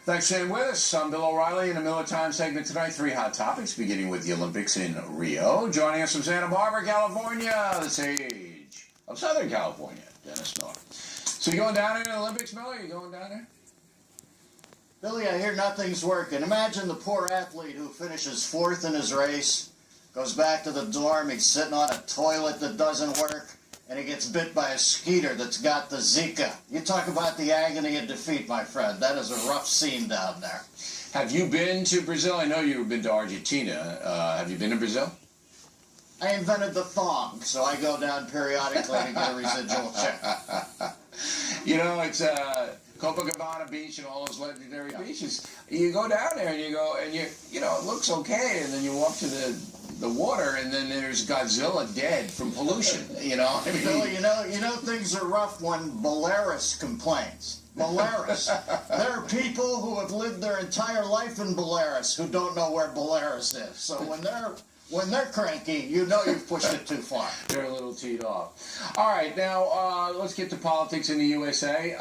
Thanks for staying with us. I'm Bill O'Reilly in the Miller Time segment tonight. 3 hot topics, beginning with the Olympics in Rio. Joining us from Santa Barbara, California, the sage of Southern California, Dennis Miller. So you going down there in the Olympics, Miller? You going down there? Billy, I hear nothing's working. Imagine the poor athlete who finishes 4th in his race, goes back to the dorm, he's sitting on a toilet that doesn't work, and he gets bit by a skeeter that's got the Zika. You talk about the agony of defeat, my friend. That is a rough scene down there. Have you been to Brazil? I know you've been to Argentina. Have you been to Brazil? I invented the thong, so I go down periodically to get a residual check. You know, it's Copacabana Beach and all those legendary beaches. You go down there and you go, and you know, it looks okay, and then you walk to the water, and then there's Godzilla dead from pollution. You know, I mean, Billy, you know things are rough when Belarus complains. Belarus. There are people who have lived their entire life in Belarus who don't know where Belarus is. So when they're cranky, you know you've pushed it too far. They're a little teed off. All right, now let's get to politics in the USA.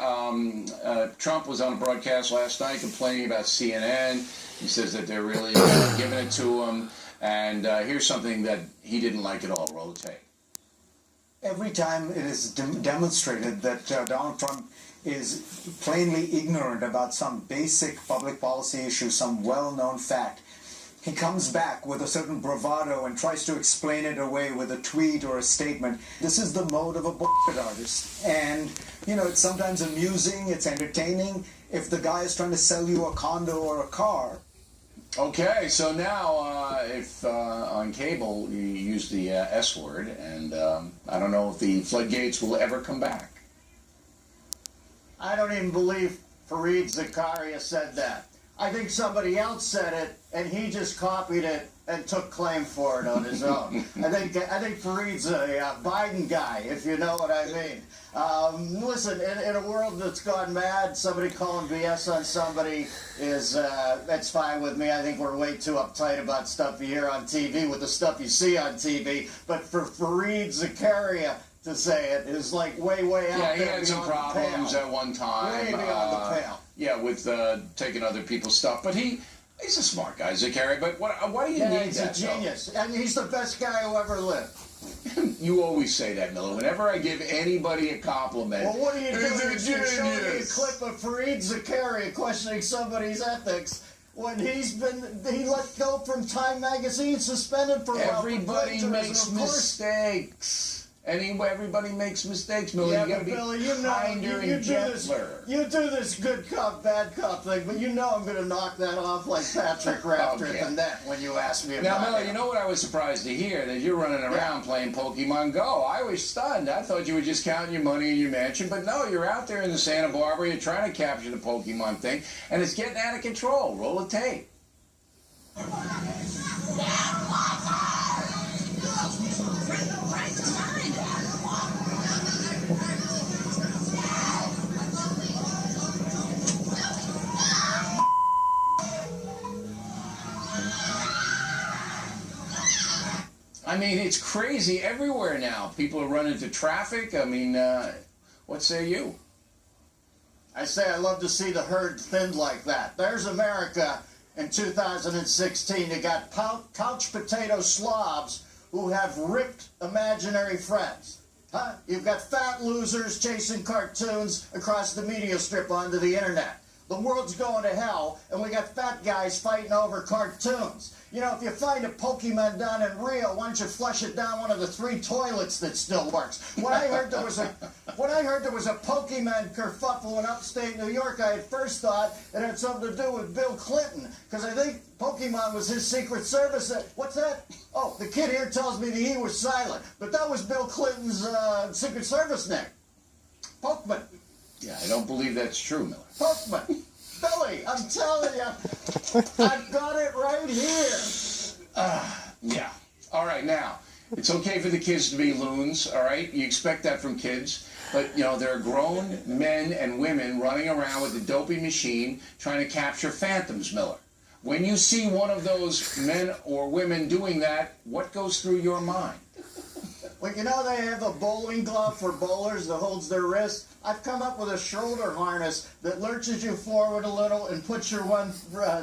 Trump was on a broadcast last night complaining about CNN. He says that they're really giving it to him. And here's something that he didn't like at all. Roll the tape. Every time it is demonstrated that Donald Trump is plainly ignorant about some basic public policy issue, some well-known fact, he comes back with a certain bravado and tries to explain it away with a tweet or a statement. This is the mode of a bullshit artist. And, you know, it's sometimes amusing, it's entertaining. If the guy is trying to sell you a condo or a car. Okay, so now if on cable you use the S word, and I don't know if the floodgates will ever come back. I don't even believe Fareed Zakaria said that. I think somebody else said it, and he just copied it and took claim for it on his own. I think Fareed's a Biden guy, if you know what I mean. Listen, in a world that's gone mad, somebody calling BS on somebody is that's fine with me. I think we're way too uptight about stuff you hear on TV with the stuff you see on TV. But for Fareed Zakaria to say it is like way out there. Yeah, he had some problems at one time. Way beyond the pale. Yeah, with taking other people's stuff. But he's a smart guy, Zakaria. But why do you need he's that? He's a genius. And he's the best guy who ever lived. You always say that, Miller. Whenever I give anybody a compliment, well, what are you doing? He's You're a showing me a genius. clip of Fareed Zakaria questioning somebody's ethics when he let go from Time Magazine, suspended for a while. Everybody makes mistakes. Everybody makes mistakes, Miller. Yeah, you gotta be Billy, kinder and gentler. You do this good cop, bad cop thing, but you know I'm going to knock that off like Patrick Rafter at the net when you ask me about it. Now, Miller, you know what I was surprised to hear? That you're running around playing Pokemon Go. I was stunned. I thought you were just counting your money in your mansion, but no, you're out there in the Santa Barbara. You're trying to capture the Pokemon thing, and it's getting out of control. Roll the tape. I mean, it's crazy everywhere now. People are running into traffic. I mean, what say you? I say I love to see the herd thinned like that. There's America in 2016. You got couch potato slobs who have ripped imaginary friends. Huh? You've got fat losers chasing cartoons across the media strip onto the internet. The world's going to hell, and we got fat guys fighting over cartoons. You know, if you find a Pokemon down in Rio, why don't you flush it down one of the 3 toilets that still works? When I heard there was a Pokemon kerfuffle in upstate New York, I at first thought it had something to do with Bill Clinton, because I think Pokemon was his Secret Service. What's that? Oh, the kid here tells me the E was silent, but that was Bill Clinton's Secret Service name. Pokemon. Yeah, I don't believe that's true, Miller. Pokemon. Billy, I'm telling you, I've got it right here. Yeah. All right, now, it's okay for the kids to be loons, all right? You expect that from kids. But, you know, there are grown men and women running around with a dopey machine trying to capture phantoms, Miller. When you see one of those men or women doing that, what goes through your mind? Well, you know they have a bowling glove for bowlers that holds their wrist? I've come up with a shoulder harness that lurches you forward a little and puts your one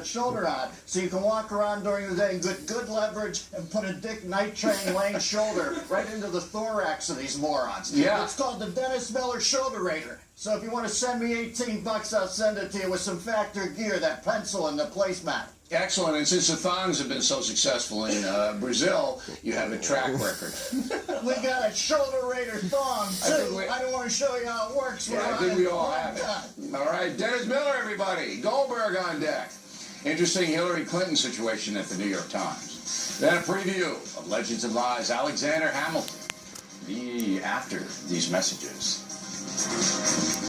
shoulder on, so you can walk around during the day and get good leverage and put a Dick Night Train Lane shoulder right into the thorax of these morons. Yeah. It's called the Dennis Miller Shoulder Raider. So if you want to send me $18, I'll send it to you with some factor gear, that pencil and the placemat. Excellent. And since the thongs have been so successful in Brazil, you have a track record. We got a shoulder raider thong, too. I don't want to show you how it works. Yeah, I think we all have it. All right, Dennis Miller, everybody. Goldberg on deck. Interesting Hillary Clinton situation at the New York Times. Then a preview of Legends of Lies, Alexander Hamilton. After these messages.